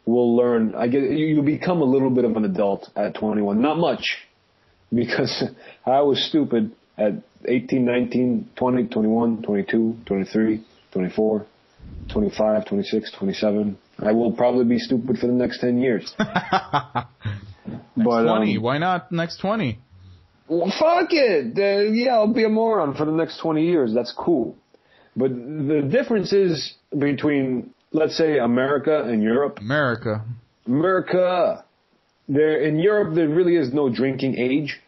will learn. I guess you become a little bit of an adult at 21. Not much, because I was stupid at 18, 19, 20, 21, 22, 23... 24, 25, 26, 27. I will probably be stupid for the next 10 years. Next 20. Why not next 20? Well, fuck it. Yeah, I'll be a moron for the next 20 years. That's cool. But the difference is between, let's say, America and Europe. America. In Europe, there really is no drinking age.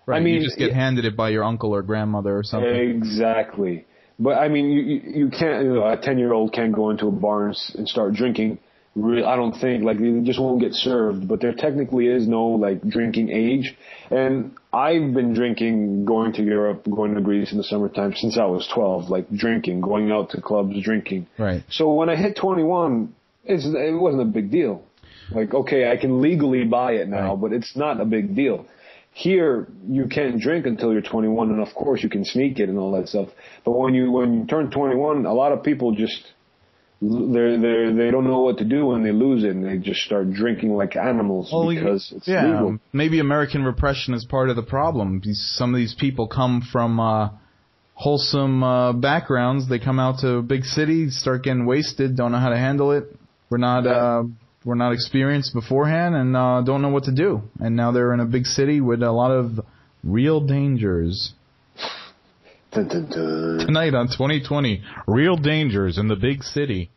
Right, I mean, you just get handed it by your uncle or grandmother or something. Exactly. But, I mean, you can't, a 10-year-old can't go into a bar and start drinking. I don't think, like, they just won't get served. But there technically is no, like, drinking age. And I've been drinking, going to Europe, going to Greece in the summertime since I was 12, like, drinking, going out to clubs, drinking. Right. So when I hit 21, it wasn't a big deal. Like, okay, I can legally buy it now, right, but it's not a big deal. Here, you can't drink until you're 21, and of course you can sneak it and all that stuff. But when you turn 21, a lot of people just they don't know what to do when they lose it, and they just start drinking like animals because it's legal. Maybe American repression is part of the problem. Some of these people come from wholesome backgrounds. They come out to a big city, start getting wasted, don't know how to handle it. We're not experienced beforehand and don't know what to do. And now they're in a big city with a lot of real dangers. Dun, dun, dun. Tonight on 2020, real dangers in the big city.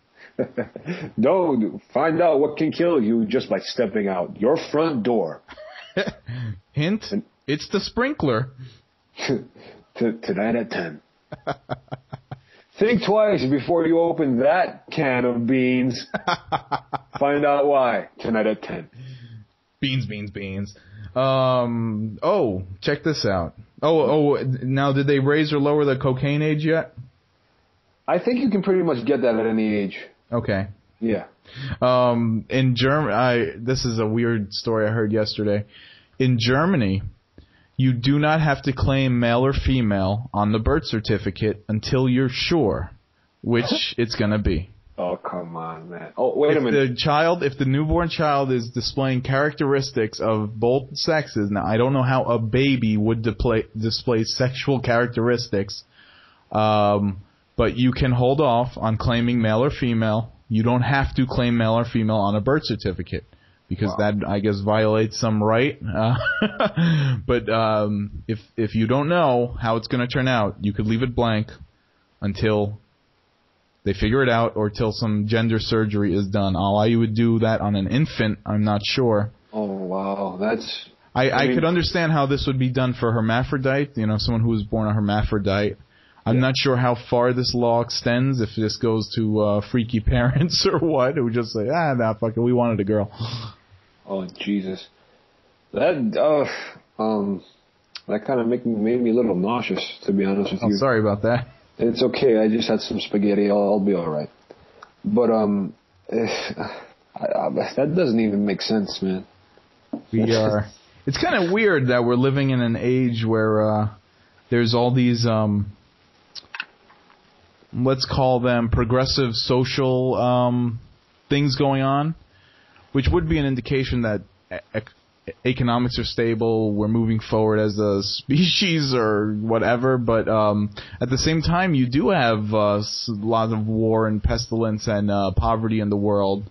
Don't find out what can kill you just by stepping out your front door. Hint, it's the sprinkler. Tonight at 10. Think twice before you open that can of beans. Find out why. Tonight at 10. Beans. Oh, check this out. Now did they raise or lower the cocaine age yet? I think you can pretty much get that at any age. Okay. Yeah. In Germany, this is a weird story I heard yesterday. In Germany, you do not have to claim male or female on the birth certificate until you're sure which it's going to be. Oh, come on, man. Oh, wait a minute. If the newborn child is displaying characteristics of both sexes, now I don't know how a baby would display sexual characteristics, but you can hold off on claiming male or female. You don't have to claim male or female on a birth certificate, because that, I guess, violates some right. But if you don't know how it's going to turn out, you could leave it blank until they figure it out or till some gender surgery is done. Why you would do that on an infant, I'm not sure. Oh, wow. That's... I could understand how this would be done for hermaphrodite, someone who was born a hermaphrodite. I'm not sure how far this law extends, if this goes to freaky parents or what, who just say, fuck it, we wanted a girl. Oh, Jesus. That kind of made me a little nauseous, to be honest with you. I'm sorry about that. It's okay. I just had some spaghetti. I'll be all right. But That doesn't even make sense, man. We are. It's kind of weird that we're living in an age where there's all these, let's call them progressive social things going on, which would be an indication that economics are stable, we're moving forward as a species or whatever, but at the same time you do have a lot of war and pestilence and poverty in the world,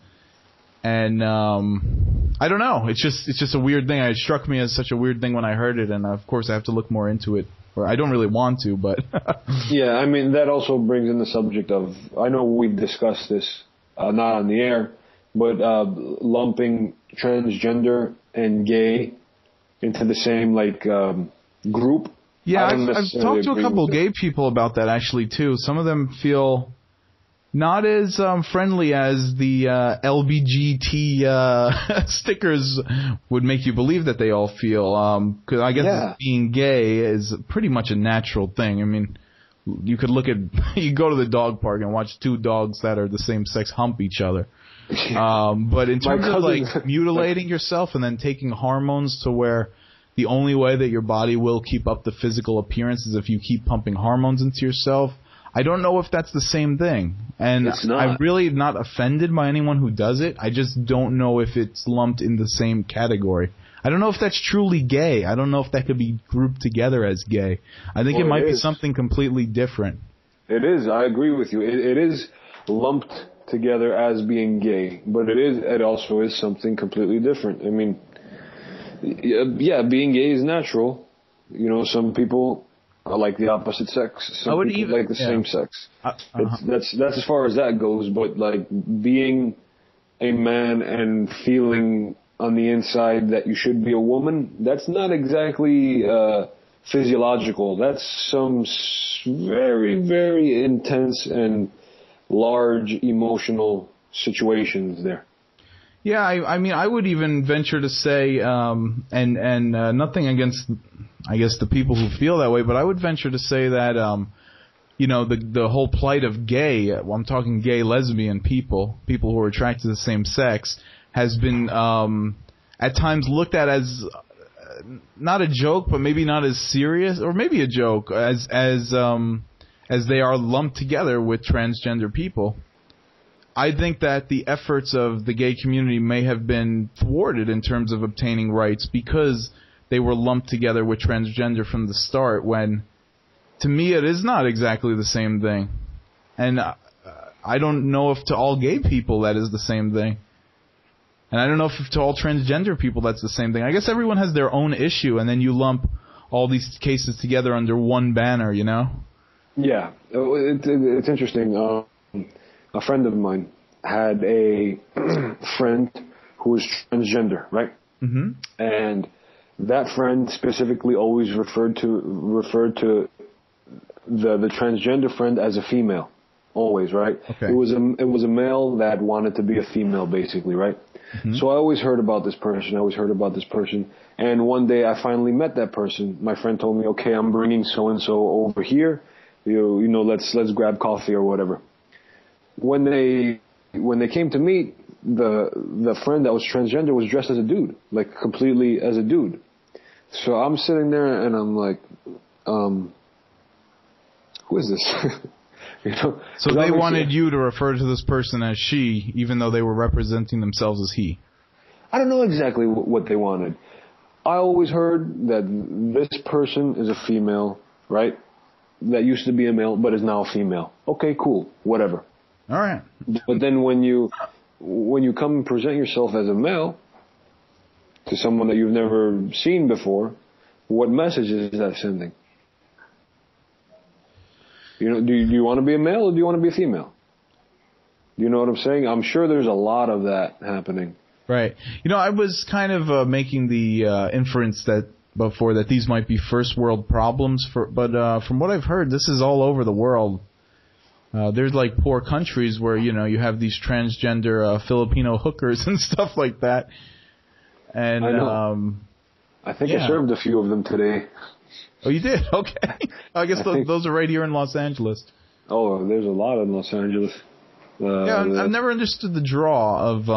and I don't know, it's just a weird thing. It struck me as such a weird thing when I heard it, and of course I have to look more into it, or I don't really want to, but yeah, I mean, that also brings in the subject of, I know we've discussed this not on the air, but lumping transgender and gay into the same group. Yeah, I've talked to a couple of gay people about that actually too. Some of them feel not as friendly as the LBGT stickers would make you believe that they all feel. Because I guess being gay is pretty much a natural thing. I mean, you could you go to the dog park and watch two dogs that are the same sex hump each other. But in terms of mutilating yourself and then taking hormones to where the only way that your body will keep up the physical appearance is if you keep pumping hormones into yourself, I don't know if that's the same thing. And I'm really not offended by anyone who does it. I just don't know if it's lumped in the same category. I don't know if that's truly gay. I don't know if that could be grouped together as gay. I think it might be something completely different. It is. I agree with you. It is lumped together as being gay, but it also is something completely different. I mean, yeah, being gay is natural. You know, some people like the opposite sex. Some people like the same sex. That's as far as that goes. But like being a man and feeling on the inside that you should be a woman, that's not exactly physiological. That's some very, very intense and large emotional situations there. Yeah, I mean, I would even venture to say, and nothing against, I guess, the people who feel that way, but I would venture to say that, you know, the whole plight of gay, I'm talking gay lesbian people who are attracted to the same sex, has been at times looked at as not a joke, but maybe not as serious, or maybe a joke, as they are lumped together with transgender people. I think that the efforts of the gay community may have been thwarted in terms of obtaining rights because they were lumped together with transgender from the start, when, to me, it is not exactly the same thing. And I don't know if to all gay people that is the same thing. And I don't know if to all transgender people that's the same thing. I guess everyone has their own issue, and then you lump all these cases together under one banner, you know? Yeah, it's interesting. A friend of mine had a friend who was transgender, right? Mm-hmm. And that friend specifically always referred to the transgender friend as a female, always, right? Okay. It was a male that wanted to be a female, basically, right? Mm-hmm. So I always heard about this person. And one day I finally met that person. My friend told me, okay, I'm bringing so and so over here. You know, let's grab coffee or whatever. When they came to meet, the friend that was transgender was dressed as a dude, like completely as a dude. So I'm sitting there and I'm like, who is this? You know? So they wanted you to refer to this person as she, even though they were representing themselves as he. I don't know exactly what they wanted. I always heard that this person is a female, right? That used to be a male, but is now a female. Okay, cool, whatever. All right. But then when you come and present yourself as a male to someone that you've never seen before, what message is that sending? You know, do you want to be a male or do you want to be a female? Do you know what I'm saying? I'm sure there's a lot of that happening. Right. You know, I was kind of making the inference that before that these might be first world problems, but from what I've heard, this is all over the world. There's like poor countries where, you know, you have these transgender Filipino hookers and stuff like that. And I know. I think I served a few of them today. Oh, you did? Okay. I guess those are right here in Los Angeles. Oh, there's a lot in Los Angeles. Yeah, I've never understood the draw of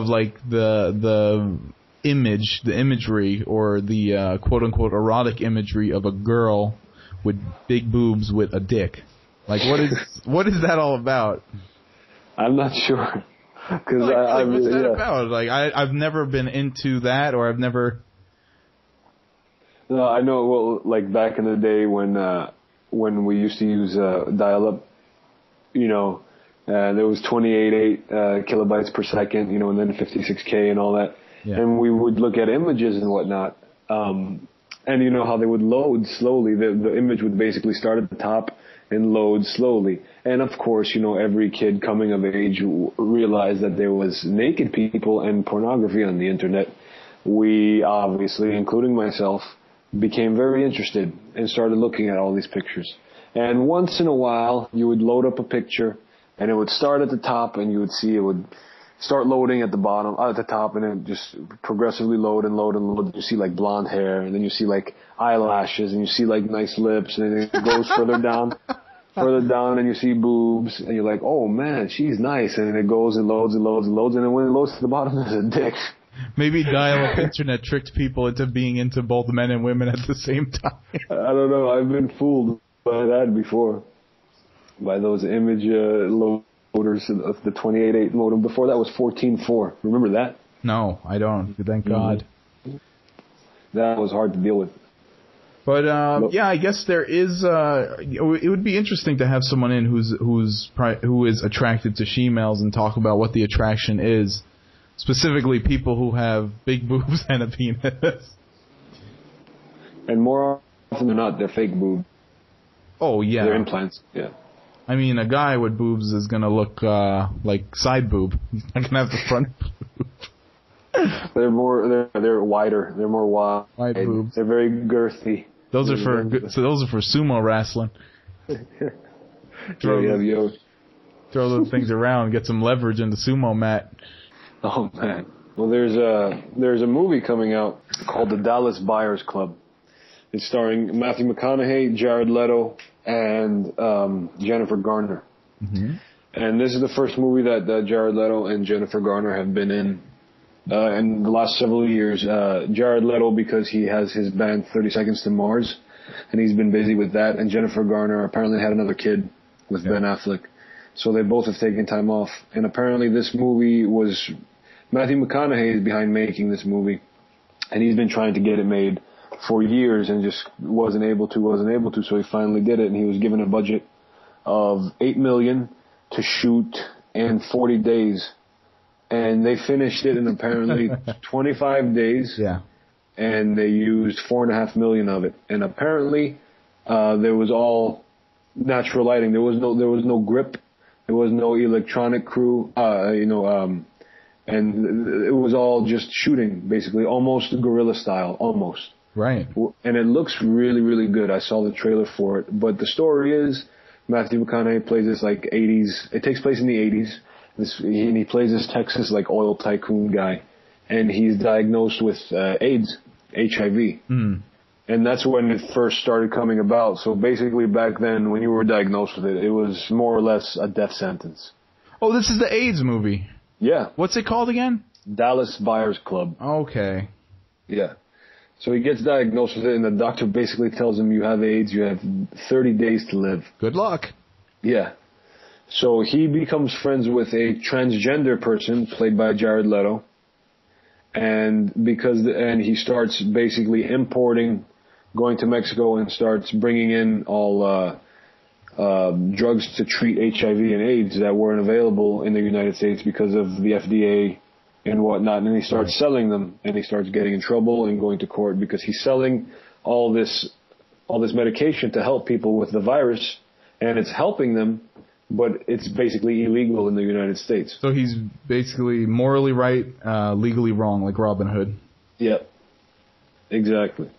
like the imagery or the quote unquote erotic imagery of a girl with big boobs with a dick. Like what is that all about? I'm not sure. Cause what's that about? Like I've never been into that, or I've never. No, I know. Well, like back in the day when we used to use dial-up, you know, there was 28.8 kilobytes per second, you know, and then 56K and all that. Yeah. And we would look at images and whatnot. And you know how they would load slowly. The image would basically start at the top and load slowly. And of course, you know, every kid coming of age realized that there was naked people and pornography on the internet. We obviously, including myself, became very interested and started looking at all these pictures. And once in a while, you would load up a picture, and it would start at the top, and you would see it would start loading at the bottom, at the top, and then just progressively load and load and load. You see like blonde hair, and then you see like eyelashes, and you see like nice lips, and then it goes further down, and you see boobs, and you're like, oh man, she's nice, and then it goes and loads and loads and loads, and then when it loads to the bottom, there's a dick. Maybe dial-up internet tricked people into being into both men and women at the same time. I don't know. I've been fooled by that before, by those image loaders of the 28.8 modem. Before that was 14.4. Remember that? No, I don't. Thank God. That was hard to deal with. But yeah, I guess there is. It would be interesting to have someone in who is attracted to she-males and talk about what the attraction is. Specifically, people who have big boobs and a penis. And more often than not, they're fake boobs. Oh, yeah. They're implants, yeah. I mean, a guy with boobs is going to look like side boob. He's not going to have the front boob. They're wider. They're more wide. Wide boobs. They're very girthy. Those are for sumo wrestling. Throw those things around, get some leverage in the sumo mat. Oh man. Well, there's a movie coming out called The Dallas Buyers Club. It's starring Matthew McConaughey, Jared Leto, and Jennifer Garner. Mm-hmm. And this is the first movie that Jared Leto and Jennifer Garner have been in the last several years. Jared Leto because he has his band 30 Seconds to Mars, and he's been busy with that. And Jennifer Garner apparently had another kid with Ben Affleck. So they both have taken time off. And apparently this movie was... Matthew McConaughey is behind making this movie, and he's been trying to get it made for years and just wasn't able to, so he finally did it, and he was given a budget of $8 million to shoot in 40 days. And they finished it in apparently 25 days. Yeah. And they used $4.5 million of it. And apparently, there was all natural lighting. There was no grip. There was no electronic crew, and it was all just shooting, basically, almost guerrilla style, almost. Right. And it looks really, really good. I saw the trailer for it. But the story is, Matthew McConaughey plays this like 80s, it takes place in the 80s, and he plays this Texas like oil tycoon guy, and he's diagnosed with AIDS, HIV. Mm. And that's when it first started coming about. So basically back then, when you were diagnosed with it, it was more or less a death sentence. Oh, this is the AIDS movie. Yeah. What's it called again? Dallas Buyers Club. Okay. Yeah. So he gets diagnosed with it, and the doctor basically tells him, you have AIDS, you have 30 days to live. Good luck. Yeah. So he becomes friends with a transgender person played by Jared Leto. And he starts basically going to Mexico and starts bringing in all drugs to treat HIV and AIDS that weren't available in the United States because of the FDA and whatnot. And he starts selling them, and he starts getting in trouble and going to court because he's selling all this medication to help people with the virus, and it's helping them, but it's basically illegal in the United States. So he's basically morally right, legally wrong, like Robin Hood. Yep. Exactly.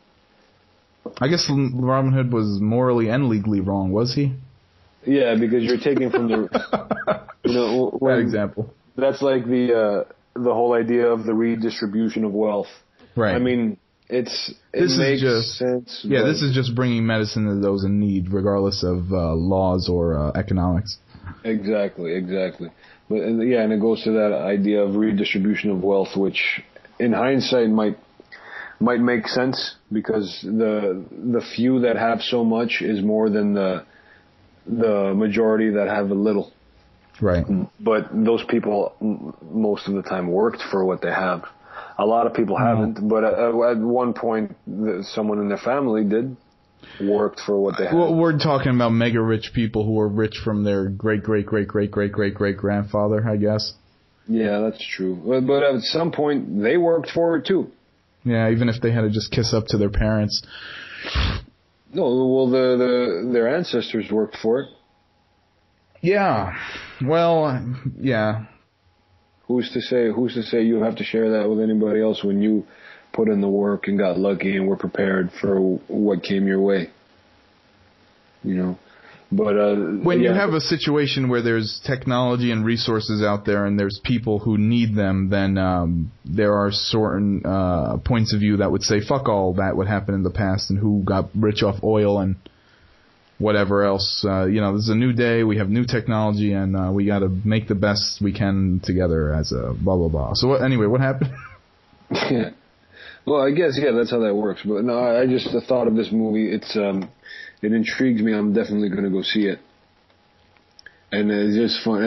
I guess Robin Hood was morally and legally wrong, was he? Yeah, because you're taking from the... Bad example. That's like the whole idea of the redistribution of wealth. Right. I mean, it makes sense. Yeah, this is just bringing medicine to those in need, regardless of laws or economics. Exactly. But yeah, and it goes to that idea of redistribution of wealth, which in hindsight might make sense because the few that have so much is more than the majority that have a little. Right. But those people most of the time worked for what they have. A lot of people haven't, but at one point someone in their family did worked for what they had. Well, we're talking about mega rich people who were rich from their great grandfather, I guess. Yeah, that's true. But at some point they worked for it too. Yeah, even if they had to just kiss up to their parents. No, well, their ancestors worked for it. Yeah. Well, yeah. Who's to say you have to share that with anybody else when you put in the work and got lucky and were prepared for what came your way? You know. But when you have a situation where there's technology and resources out there and there's people who need them, then there are certain points of view that would say fuck all that would happen in the past and who got rich off oil and whatever else. This is a new day, we have new technology, and we got to make the best we can together as a blah blah blah. So anyway, what happened? Yeah. Well, I guess that's how that works. But no, I just thought of this movie. It intrigues me. I'm definitely going to go see it. And it's just fun.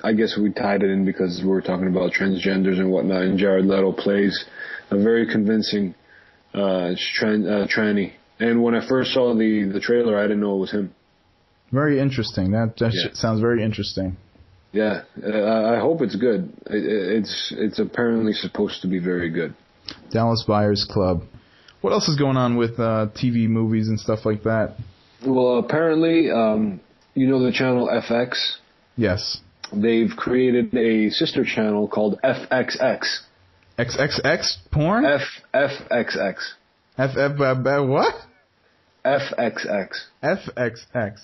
I guess we tied it in because we were talking about transgenders and whatnot. And Jared Leto plays a very convincing tranny. And when I first saw the trailer, I didn't know it was him. Very interesting. That sounds very interesting. Yeah, I hope it's good. It's apparently supposed to be very good. Dallas Buyers Club. What else is going on with TV movies and stuff like that? Well, apparently, the channel FX? Yes. They've created a sister channel called FXX. XXX? Porn? FXX. What? FXX. FXX.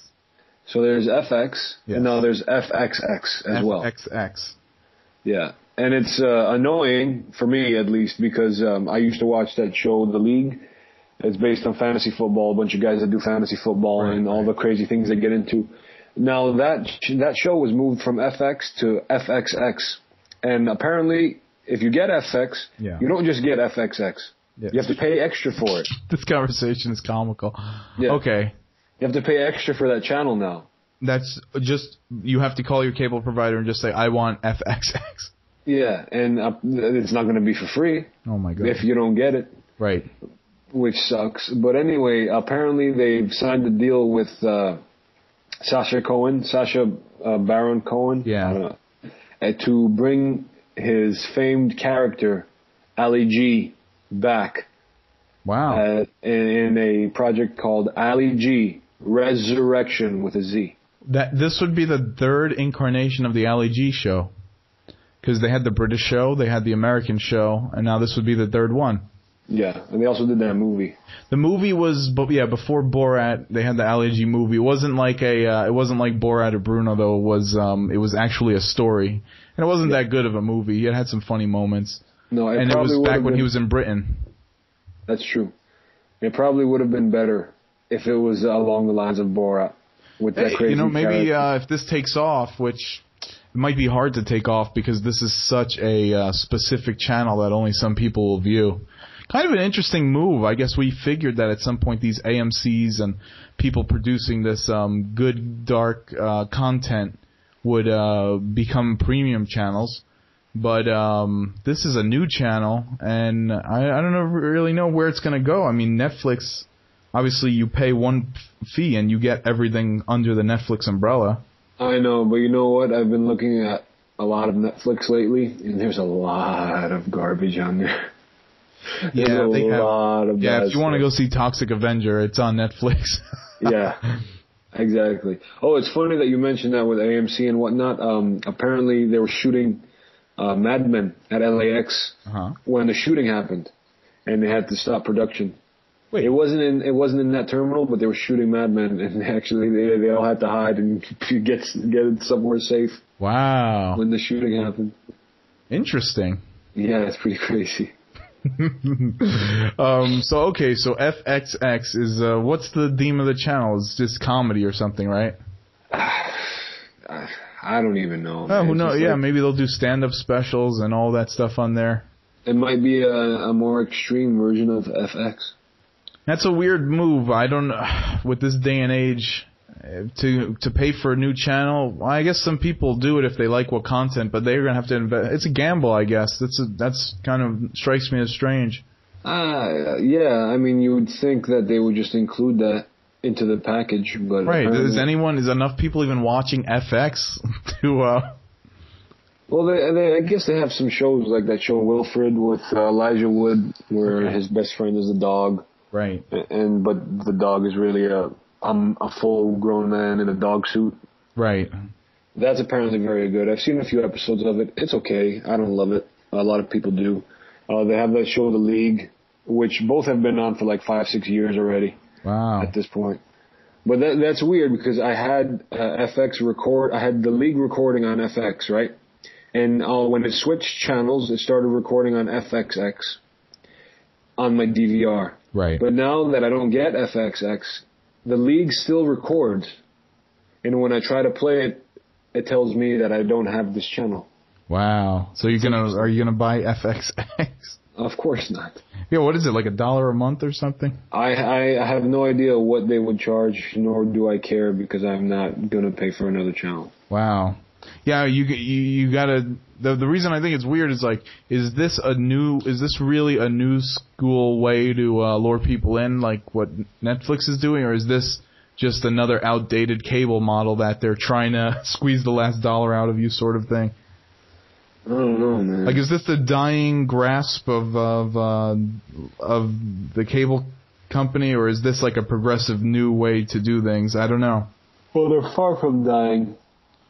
So there's FX, and now there's FXX as well. FXX. Yeah. And it's annoying, for me at least, because I used to watch that show, The League. It's based on fantasy football, a bunch of guys that do fantasy football all the crazy things they get into. Now, that show was moved from FX to FXX. And apparently, if you get FX, you don't just get FXX. Yeah. You have to pay extra for it. This conversation is comical. Yeah. Okay. You have to pay extra for that channel now. That's just, you have to call your cable provider and just say, I want FXX. Yeah, and it's not going to be for free. Oh, my God. If you don't get it. Right. Which sucks. But anyway, apparently they've signed a deal with Sacha Baron Cohen. Yeah. I don't know, to bring his famed character, Ali G, back. Wow. In a project called Ali G, Resurrection with a Z. This would be the third incarnation of the Ali G show. Because they had the British show, they had the American show, and now this would be the third one. Yeah, and they also did that movie. The movie was, before Borat, they had the Ali G movie. It wasn't like Borat or Bruno though. It was actually a story, and it wasn't that good of a movie. It had some funny moments. No, and it was back when he was in Britain. That's true. It probably would have been better if it was along the lines of Borat with that crazy. Maybe if this takes off, which. It might be hard to take off because this is such a specific channel that only some people will view. Kind of an interesting move. I guess we figured that at some point these AMCs and people producing this good, dark content would become premium channels. But this is a new channel, and I don't really know where it's going to go. I mean, Netflix, obviously you pay one fee and you get everything under the Netflix umbrella. I know, but you know what? I've been looking at a lot of Netflix lately, and there's a lot of garbage on there. If you want to go see Toxic Avenger, it's on Netflix. Yeah, exactly. Oh, it's funny that you mentioned that with AMC and whatnot. Apparently, they were shooting Mad Men at LAX when the shooting happened, and they had to stop production. Wait. It wasn't in that terminal, but they were shooting Mad Men, and actually they all had to hide and get somewhere safe. Wow. When the shooting happened. Interesting. Yeah, it's pretty crazy. So FXX is what's the theme of the channel? It's just comedy or something, right? I don't even know. Oh, who knows? Yeah, like, maybe they'll do stand-up specials and all that stuff on there. It might be a more extreme version of FX. That's a weird move. I don't, with this day and age, to pay for a new channel. Well, I guess some people do it if they like what content, but they're gonna have to invest. It's a gamble, I guess. That's kind of strikes me as strange. Yeah. I mean, you would think that they would just include that into the package, but right. Is enough people even watching FX to? Well, I guess they have some shows like that show Wilfred with Elijah Wood, where his best friend is a dog. Right. But the dog is really a full-grown man in a dog suit. Right. That's apparently very good. I've seen a few episodes of it. It's okay. I don't love it. A lot of people do. They have that show, The League, which both have been on for like 5-6 years already. Wow. At this point. But that's weird because I had FX record. I had The League recording on FX, right? And when it switched channels, it started recording on FXX on my DVR. Right. But now that I don't get FXX, The League still records. And when I try to play it, it tells me that I don't have this channel. Wow. So are you gonna buy FXX? Of course not. Yeah, what is it, like $1 a month or something? I have no idea what they would charge, nor do I care because I'm not gonna pay for another channel. Wow. Yeah, you gotta. The reason I think it's weird is like, is this really a new school way to lure people in, like what Netflix is doing, or is this just another outdated cable model that they're trying to squeeze the last dollar out of you, sort of thing? I don't know, man. Like, is this the dying grasp of the cable company, or is this like a progressive new way to do things? I don't know. Well, they're far from dying.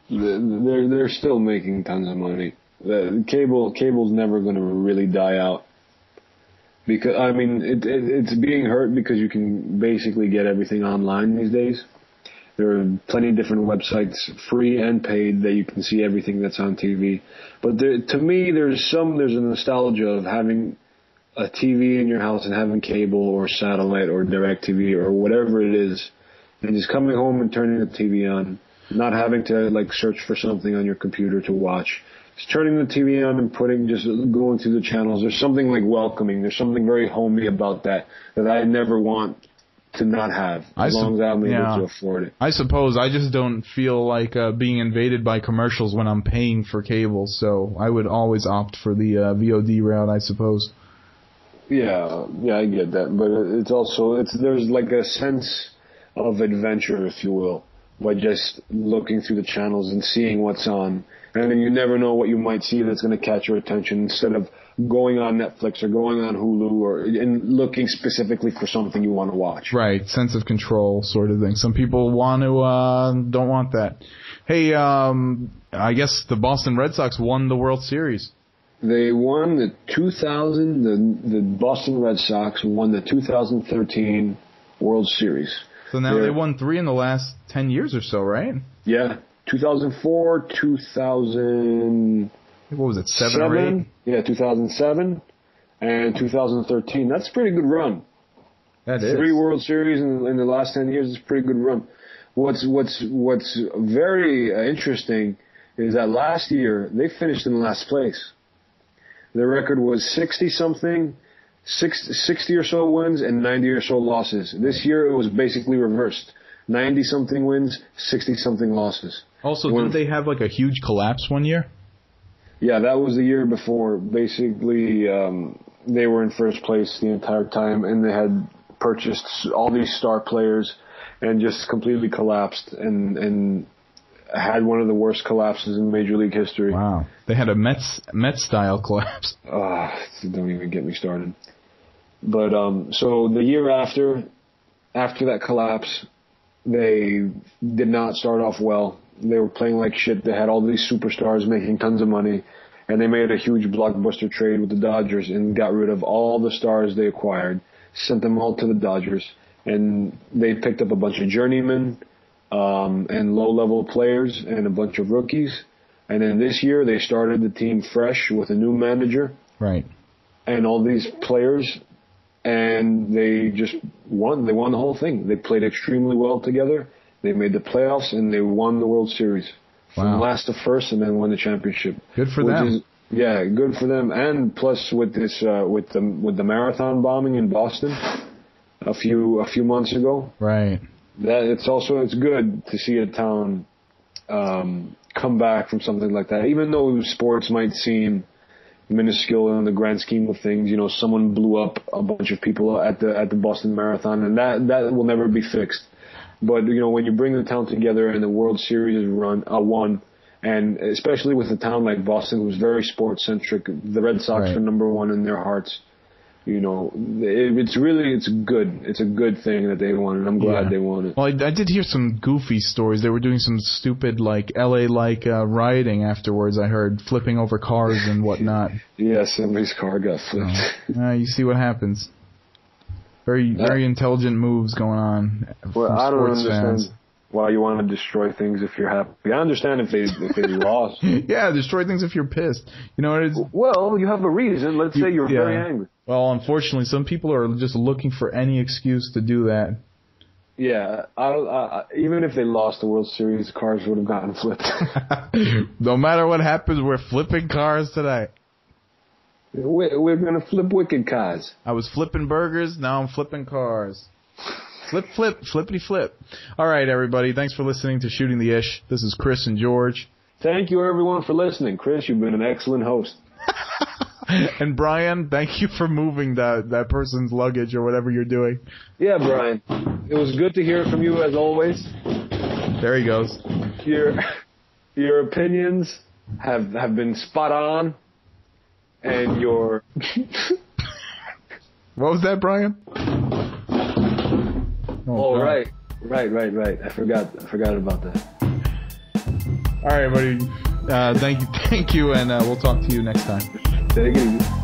They're still making tons of money. The cable's never going to really die out. Because I mean, it's being hurt because you can basically get everything online these days. There are plenty of different websites, free and paid, that you can see everything that's on TV. But to me, there's a nostalgia of having a TV in your house and having cable or satellite or DirecTV or whatever it is, and just coming home and turning the TV on, not having to like search for something on your computer to watch. Just turning the TV on and just going through the channels. There's something like welcoming. There's something very homey about that I never want to not have, as long as I'm able to afford it. I suppose I just don't feel like being invaded by commercials when I'm paying for cable, so I would always opt for the VOD route, I suppose. Yeah, I get that, but there's like a sense of adventure, if you will, by just looking through the channels and seeing what's on. And then you never know what you might see that's going to catch your attention, instead of going on Netflix or going on Hulu and looking specifically for something you want to watch. Right, sense of control sort of thing. Some people don't want that. Hey, I guess the Boston Red Sox won the World Series. They won the Boston Red Sox won the 2013 World Series. So now they won 3 in the last 10 years or so, right? Yeah. 2004, 2000... What was it, 7 or 8? Yeah, 2007 and 2013. That's a pretty good run. That is. 3 World Series in the last 10 years is a pretty good run. What's very interesting is that last year they finished in last place. Their record was 60 or so wins and 90 or so losses. This year it was basically reversed. 90-something wins, 60-something losses. Also, didn't they have like a huge collapse one year? Yeah, that was the year before. Basically, they were in first place the entire time, and they had purchased all these star players and just completely collapsed and had one of the worst collapses in Major League history. Wow. They had a Mets-style collapse. Don't even get me started. But so the year after that collapse, they did not start off well. They were playing like shit. They had all these superstars making tons of money, and they made a huge blockbuster trade with the Dodgers and got rid of all the stars they acquired, sent them all to the Dodgers, and they picked up a bunch of journeymen and low-level players and a bunch of rookies. And then this year they started the team fresh with a new manager, right, and all these players, and they just won. They won the whole thing. They played extremely well together. They made the playoffs, and they won the World Series. from last to first, and then won the championship. Good for them. Yeah, good for them. And plus with this with the marathon bombing in Boston a few months ago. Right. It's good to see a town come back from something like that. Even though sports might seem minuscule in the grand scheme of things, someone blew up a bunch of people at the Boston Marathon, and that will never be fixed. But when you bring the town together and the World Series is won, and especially with a town like Boston, who's very sports centric, the Red Sox are number one in their hearts. It's good. It's a good thing that they won, and I'm glad they won it. Well, I did hear some goofy stories. They were doing some stupid, LA rioting afterwards. I heard flipping over cars and whatnot. Yeah, somebody's car got flipped. You see what happens. Very intelligent moves going on. Well, I don't understand why you want to destroy things if you're happy. I understand if they lost. Yeah, destroy things if you're pissed. You know what it is? Well, you have a reason. Let's say you're very angry. Well, unfortunately, some people are just looking for any excuse to do that. Yeah, even if they lost the World Series, cars would have gotten flipped. No matter what happens, we're flipping cars tonight. We're going to flip wicked cars. I was flipping burgers, now I'm flipping cars. Flip, flippity flip. All right, everybody. Thanks for listening to Shooting the Ish. This is Chris and George. Thank you, everyone, for listening. Chris, you've been an excellent host. And Brian, thank you for moving that person's luggage or whatever you're doing. Yeah, Brian. It was good to hear from you as always. There he goes. Your opinions have been spot on, and your What was that, Brian? Oh, right. I forgot about that. All right, buddy. Thank you, and we'll talk to you next time. Take it easy.